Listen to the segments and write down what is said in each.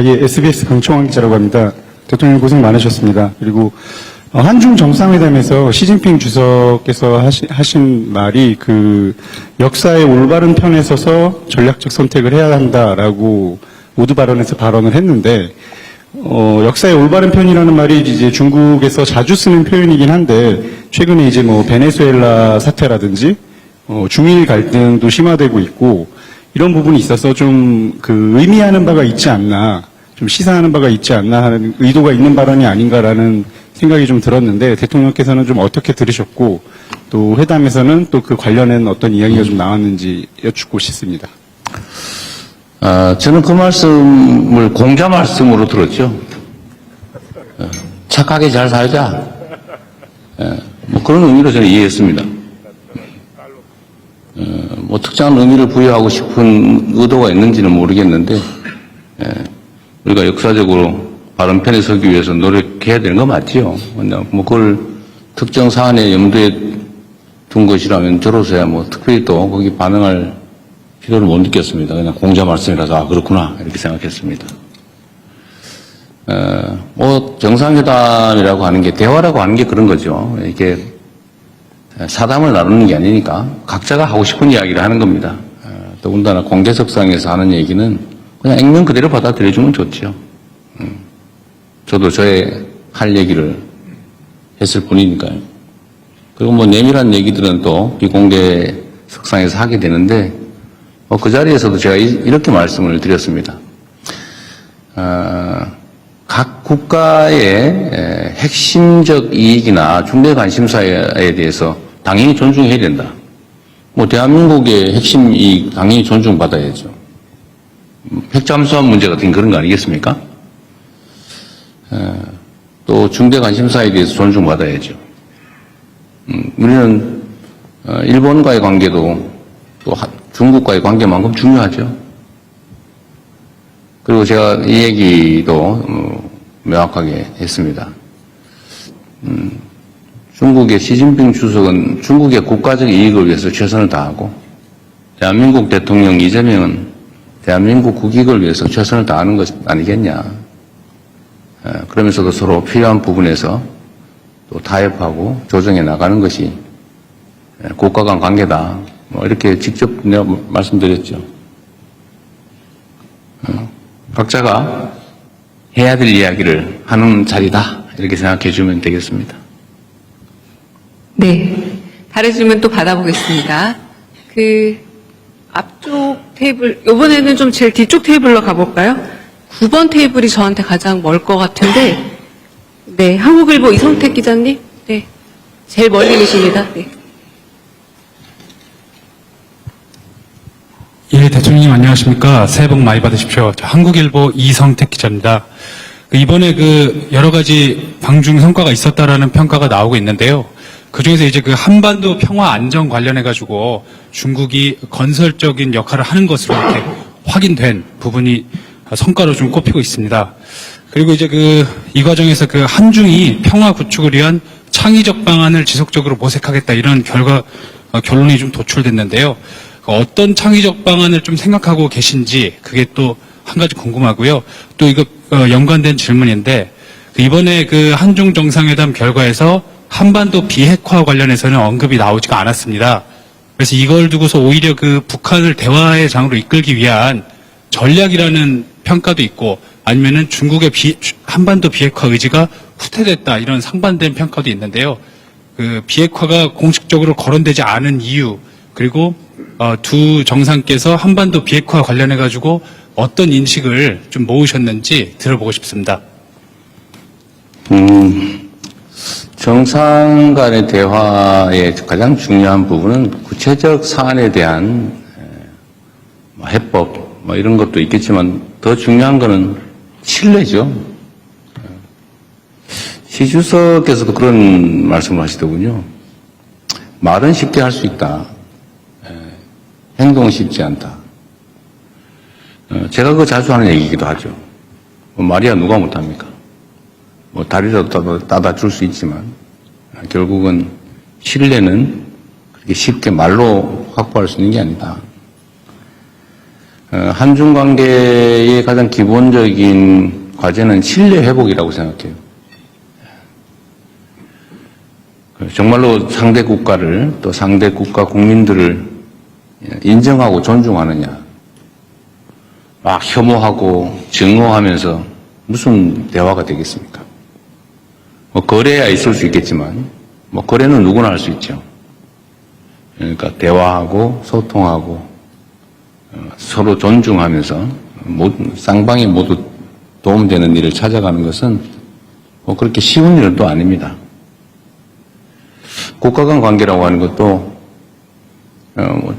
예, SBS 강청원 기자라고 합니다. 대통령 고생 많으셨습니다. 그리고 한중 정상회담에서 시진핑 주석께서 하신 말이 역사의 올바른 편에 서서 전략적 선택을 해야 한다라고 모두 발언에서 발언을 했는데, 역사의 올바른 편이라는 말이 이제 중국에서 자주 쓰는 표현이긴 한데, 최근에 이제 베네수엘라 사태라든지, 중일 갈등도 심화되고 있고, 이런 부분이 있어서 좀 의미하는 바가 있지 않나, 좀 시사하는 바가 있지 않나 하는 의도가 있는 발언이 아닌가라는 생각이 좀 들었는데, 대통령께서는 좀 어떻게 들으셨고, 또 회담에서는 또 그 관련된 어떤 이야기가 좀 나왔는지 여쭙고 싶습니다. 저는 그 말씀을 공자 말씀으로 들었죠. 착하게 잘 살자. 그런 의미로 저는 이해했습니다. 특정한 의미를 부여하고 싶은 의도가 있는지는 모르겠는데, 우리가 역사적으로 바른 편에 서기 위해서 노력해야 되는 거 맞지요. 그걸 특정 사안에 염두에 둔 것이라면 저로서야 특별히 또 거기 반응할 필요를 못 느꼈습니다. 그냥 공자 말씀이라서 그렇구나 이렇게 생각했습니다. 정상회담이라고 하는 게, 대화라고 하는 게 그런 거죠. 이게 사담을 나누는 게 아니니까 각자가 하고 싶은 이야기를 하는 겁니다. 더군다나 공개석상에서 하는 얘기는 그냥 액면 그대로 받아들여주면 좋죠. 저도 저의 할 얘기를 했을 뿐이니까요. 그리고 내밀한 얘기들은 또 비공개 석상에서 하게 되는데, 그 자리에서도 제가 이렇게 말씀을 드렸습니다. 각 국가의 핵심적 이익이나 중대 관심사에 대해서 당연히 존중해야 된다. 대한민국의 핵심 이익 당연히 존중받아야죠. 핵 잠수함 문제 같은 그런 거 아니겠습니까? 또 중대 관심사에 대해서 존중받아야죠. 우리는 일본과의 관계도 또 중국과의 관계만큼 중요하죠. 그리고 제가 이 얘기도 명확하게 했습니다. 중국의 시진핑 주석은 중국의 국가적 이익을 위해서 최선을 다하고, 대한민국 대통령 이재명은 대한민국 국익을 위해서 최선을 다하는 것 아니겠냐. 그러면서도 서로 필요한 부분에서 또 타협하고 조정해 나가는 것이 국가 간 관계다. 이렇게 직접 내가 말씀드렸죠. 각자가 해야 될 이야기를 하는 자리다. 이렇게 생각해 주면 되겠습니다. 네. 다른 질문 또 받아보겠습니다. 앞쪽 테이블, 이번에는 좀 제일 뒤쪽 테이블로 가볼까요? 9번 테이블이 저한테 가장 멀 것 같은데, 네. 한국일보 이성택 기자님? 네. 제일 멀리 계십니다. 네. 예, 대통령님 안녕하십니까. 새해 복 많이 받으십시오. 한국일보 이성택 기자입니다. 이번에 여러 가지 방중 성과가 있었다라는 평가가 나오고 있는데요. 그 중에서 이제 한반도 평화 안정 관련해가지고 중국이 건설적인 역할을 하는 것으로 이렇게 확인된 부분이 성과로 좀 꼽히고 있습니다. 그리고 이제 이 과정에서 한중이 평화 구축을 위한 창의적 방안을 지속적으로 모색하겠다 이런 결론이 좀 도출됐는데요. 어떤 창의적 방안을 좀 생각하고 계신지 그게 또 한 가지 궁금하고요. 또 이거 연관된 질문인데, 이번에 한중 정상회담 결과에서 한반도 비핵화 관련해서는 언급이 나오지가 않았습니다. 그래서 이걸 두고서 오히려 북한을 대화의 장으로 이끌기 위한 전략이라는 평가도 있고, 아니면은 중국의 한반도 비핵화 의지가 후퇴됐다 이런 상반된 평가도 있는데요. 비핵화가 공식적으로 거론되지 않은 이유, 그리고 두 정상께서 한반도 비핵화 관련해 가지고 어떤 인식을 좀 모으셨는지 들어보고 싶습니다. 정상 간의 대화의 가장 중요한 부분은 구체적 사안에 대한 해법 이런 것도 있겠지만, 더 중요한 거는 신뢰죠. 시 주석께서도 그런 말씀을 하시더군요. 말은 쉽게 할 수 있다. 행동은 쉽지 않다. 제가 그거 자주 하는 얘기이기도 하죠. 말이야 누가 못합니까? 다리라도 따다 줄 수 있지만, 결국은 신뢰는 그렇게 쉽게 말로 확보할 수 있는 게 아니다. 한중 관계의 가장 기본적인 과제는 신뢰 회복이라고 생각해요. 정말로 상대 국가를 또 상대 국가 국민들을 인정하고 존중하느냐. 막 혐오하고 증오하면서 무슨 대화가 되겠습니까? 뭐 거래야 있을 수 있겠지만 뭐 거래는 누구나 할 수 있죠. 그러니까 대화하고 소통하고 서로 존중하면서 쌍방이 모두 도움되는 일을 찾아가는 것은 뭐 그렇게 쉬운 일은 또 아닙니다. 국가 간 관계라고 하는 것도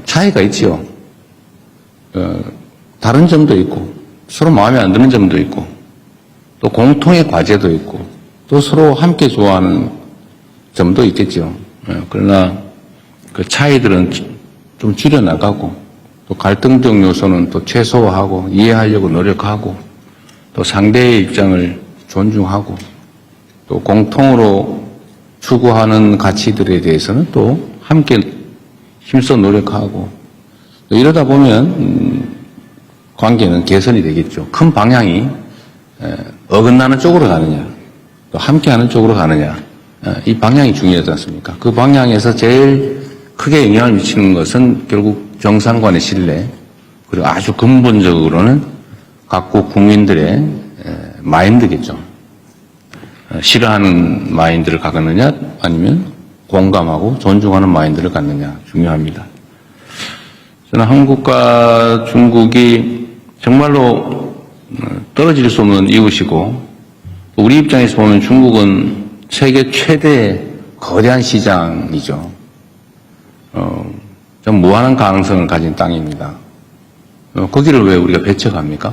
차이가 있지요. 다른 점도 있고 서로 마음에 안 드는 점도 있고 또 공통의 과제도 있고 또 서로 함께 좋아하는 점도 있겠죠. 그러나 그 차이들은 좀 줄여나가고 또 갈등적 요소는 또 최소화하고 이해하려고 노력하고 또 상대의 입장을 존중하고 또 공통으로 추구하는 가치들에 대해서는 또 함께 힘써 노력하고 또 이러다 보면 관계는 개선이 되겠죠. 큰 방향이 어긋나는 쪽으로 가느냐 또 함께하는 쪽으로 가느냐 이 방향이 중요하지 않습니까? 그 방향에서 제일 크게 영향을 미치는 것은 결국 정상 간의 신뢰 그리고 아주 근본적으로는 각국 국민들의 마인드겠죠. 싫어하는 마인드를 갖느냐 아니면 공감하고 존중하는 마인드를 갖느냐 중요합니다. 저는 한국과 중국이 정말로 떨어질 수 없는 이웃이고 우리 입장에서 보면 중국은 세계 최대 거대한 시장이죠. 좀 무한한 가능성을 가진 땅입니다. 거기를 왜 우리가 배척합니까?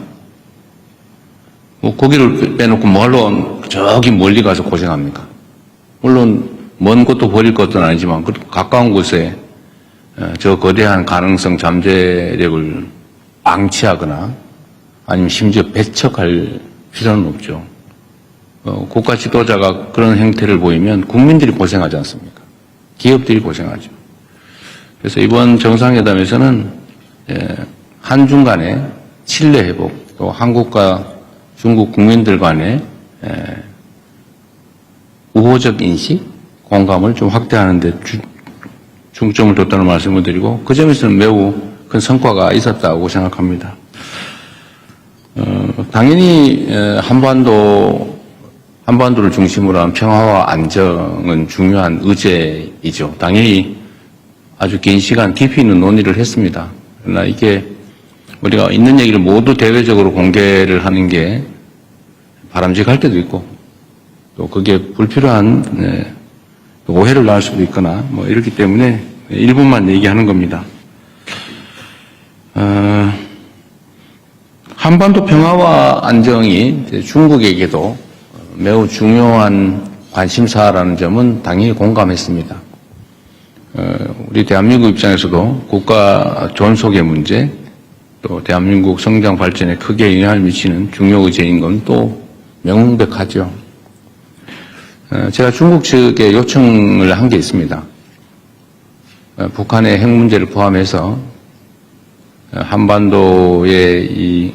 뭐 거기를 빼놓고 뭘로 저기 멀리 가서 고생합니까? 물론 먼 곳도 버릴 것은 아니지만 가까운 곳에 저 거대한 가능성 잠재력을 방치하거나 아니면 심지어 배척할 필요는 없죠. 국가 지도자가 그런 행태를 보이면 국민들이 고생하지 않습니까? 기업들이 고생하죠. 그래서 이번 정상회담에서는 한중 간의 신뢰 회복, 또 한국과 중국 국민들 간의 우호적 인식, 공감을 좀 확대하는 데 중점을 뒀다는 말씀을 드리고 그 점에서는 매우 큰 성과가 있었다고 생각합니다. 당연히 한반도를 중심으로 한 평화와 안정은 중요한 의제이죠. 당연히 아주 긴 시간 깊이 있는 논의를 했습니다. 그러나 이게 우리가 있는 얘기를 모두 대외적으로 공개를 하는 게 바람직할 때도 있고 또 그게 불필요한 오해를 낳을 수도 있거나 뭐 이렇기 때문에 일부만 얘기하는 겁니다. 한반도 평화와 안정이 중국에게도 매우 중요한 관심사라는 점은 당연히 공감했습니다. 우리 대한민국 입장에서도 국가 존속의 문제, 또 대한민국 성장 발전에 크게 영향을 미치는 중요 의제인 건 또 명백하죠. 제가 중국 측에 요청을 한 게 있습니다. 북한의 핵 문제를 포함해서 한반도의 이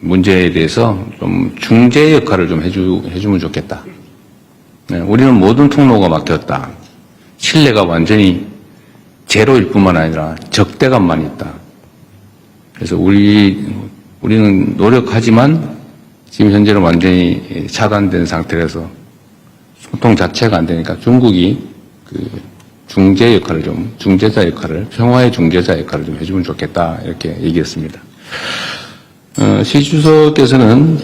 문제에 대해서 좀 중재 역할을 좀 해주면 좋겠다. 우리는 모든 통로가 막혔다. 신뢰가 완전히 제로일 뿐만 아니라 적대감만 있다. 그래서 우리는 노력하지만 지금 현재는 완전히 차단된 상태라서 소통 자체가 안 되니까 중국이 그 중재자 역할을, 평화의 중재자 역할을 좀 해주면 좋겠다. 이렇게 얘기했습니다. 시 주석께서는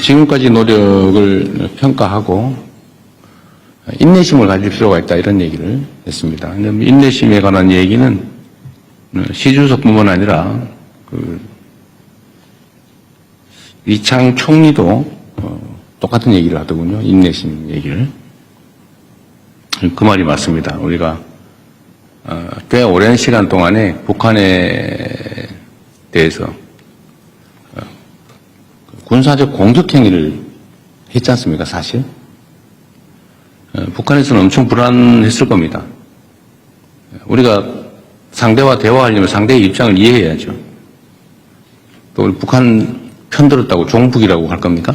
지금까지 노력을 평가하고 인내심을 가질 필요가 있다 이런 얘기를 했습니다. 인내심에 관한 얘기는 시 주석뿐만 아니라 이창 총리도 똑같은 얘기를 하더군요. 인내심 얘기를. 그 말이 맞습니다. 우리가 꽤 오랜 시간 동안에 북한에 대해서 군사적 공격 행위를 했지 않습니까, 사실? 북한에서는 엄청 불안했을 겁니다. 우리가 상대와 대화하려면 상대의 입장을 이해해야죠. 또 우리 북한 편들었다고 종북이라고 할 겁니까?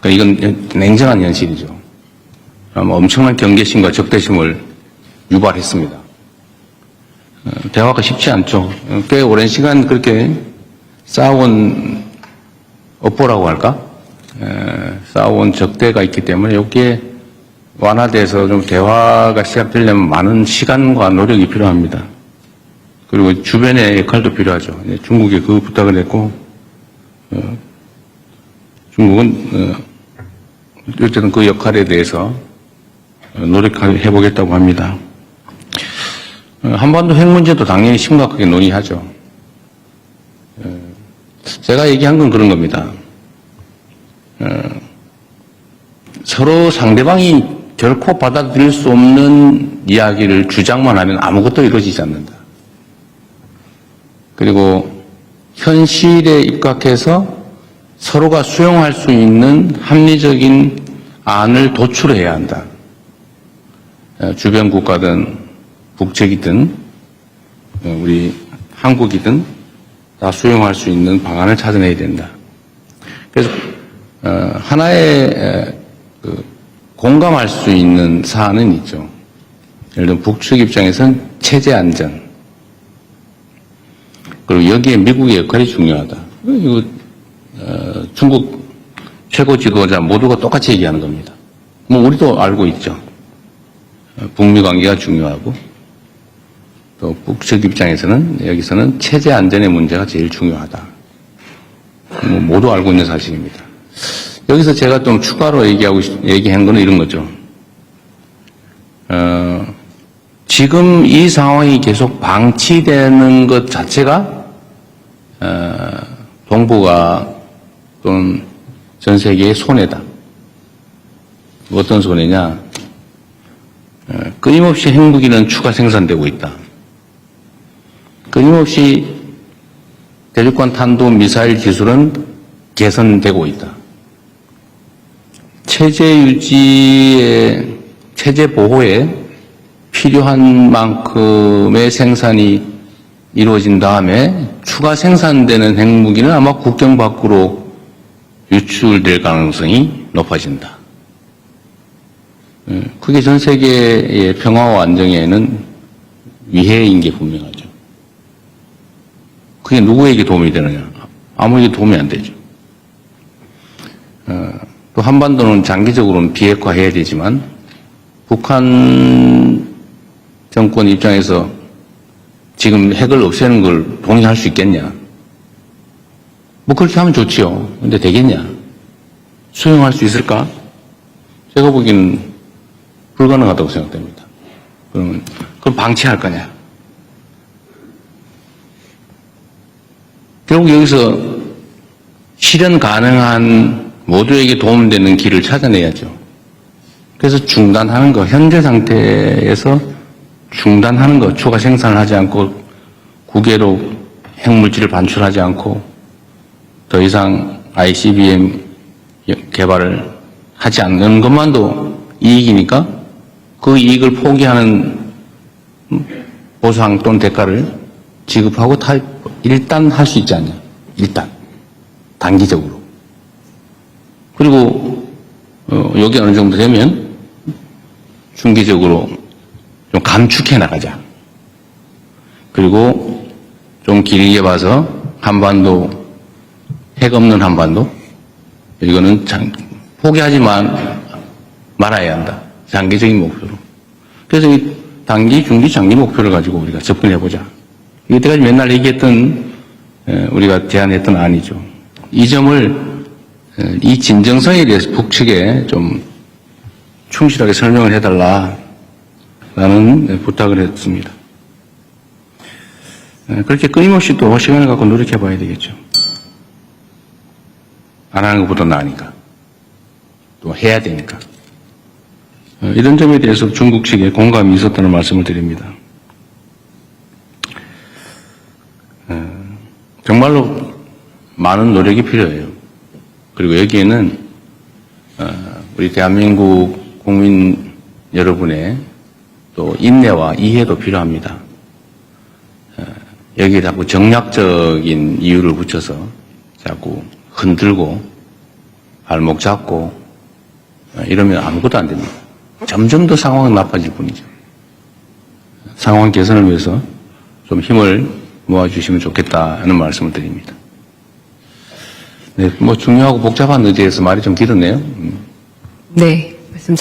그러니까 이건 냉정한 현실이죠. 아마 엄청난 경계심과 적대심을 유발했습니다. 대화가 쉽지 않죠. 꽤 오랜 시간 그렇게 싸워온 업보라고 할까? 싸워온 적대가 있기 때문에 여기에 완화돼서 좀 대화가 시작되려면 많은 시간과 노력이 필요합니다. 그리고 주변의 역할도 필요하죠. 중국에 그 부탁을 했고, 중국은 어쨌든 그 역할에 대해서 노력해 보겠다고 합니다. 한반도 핵 문제도 당연히 심각하게 논의하죠. 제가 얘기한 건 그런 겁니다. 서로 상대방이 결코 받아들일 수 없는 이야기를 주장만 하면 아무것도 이루어지지 않는다. 그리고 현실에 입각해서 서로가 수용할 수 있는 합리적인 안을 도출해야 한다. 주변 국가든 북측이든 우리 한국이든 다 수용할 수 있는 방안을 찾아내야 된다. 그래서 하나의 공감할 수 있는 사안은 있죠. 예를 들면 북측 입장에서는 체제 안전, 그리고 여기에 미국의 역할이 중요하다. 이거 중국 최고 지도자 모두가 똑같이 얘기하는 겁니다. 뭐 우리도 알고 있죠. 북미 관계가 중요하고 또 북측 입장에서는 여기서는 체제 안전의 문제가 제일 중요하다. 뭐 모두 알고 있는 사실입니다. 여기서 제가 좀 추가로 얘기한 거는 이런 거죠. 지금 이 상황이 계속 방치되는 것 자체가 동북아 또는 전 세계의 손해다. 어떤 손해냐? 끊임없이 핵무기는 추가 생산되고 있다. 끊임없이 대륙간 탄도 미사일 기술은 개선되고 있다. 체제 유지에, 체제 보호에 필요한 만큼의 생산이 이루어진 다음에 추가 생산되는 핵무기는 아마 국경 밖으로 유출될 가능성이 높아진다. 그게 전 세계의 평화와 안정에는 위해인 게 분명하죠. 그게 누구에게 도움이 되느냐? 아무에게 도움이 안 되죠. 또 한반도는 장기적으로는 비핵화해야 되지만 북한 정권 입장에서 지금 핵을 없애는 걸 동의할 수 있겠냐? 뭐 그렇게 하면 좋지요. 근데 되겠냐? 수용할 수 있을까? 제가 보기에는 불가능하다고 생각됩니다. 그럼 방치할 거냐? 결국 여기서 실현 가능한 모두에게 도움되는 길을 찾아내야죠. 그래서 중단하는 거, 현재 상태에서 중단하는 거, 추가 생산을 하지 않고 국외로 핵물질을 반출하지 않고 더 이상 ICBM 개발을 하지 않는 것만도 이익이니까 그 이익을 포기하는 보상 또는 대가를 지급하고 일단 할 수 있지 않냐. 일단. 단기적으로. 그리고 여기 어느 정도 되면 중기적으로 좀 감축해 나가자. 그리고 좀 길게 봐서 한반도, 핵 없는 한반도, 이거는 포기하지만 말아야 한다. 장기적인 목표로. 그래서 이 단기, 중기, 장기 목표를 가지고 우리가 접근해보자. 이때까지 맨날 얘기했던, 우리가 제안했던 안이죠. 이 점을, 이 진정성에 대해서 북측에 좀 충실하게 설명을 해달라라는 부탁을 했습니다. 그렇게 끊임없이 또 시간을 갖고 노력해봐야 되겠죠. 안 하는 것보다 나으니까. 또 해야 되니까. 이런 점에 대해서 중국 측에 공감이 있었다는 말씀을 드립니다. 정말로 많은 노력이 필요해요. 그리고 여기에는 우리 대한민국 국민 여러분의 또 인내와 이해도 필요합니다. 여기에 자꾸 정략적인 이유를 붙여서 자꾸 흔들고 발목 잡고 이러면 아무것도 안 됩니다. 점점 더 상황은 나빠질 뿐이죠. 상황 개선을 위해서 좀 힘을 모아주시면 좋겠다 하는 말씀을 드립니다. 네, 뭐 중요하고 복잡한 의제에서 말이 좀 길었네요. 네.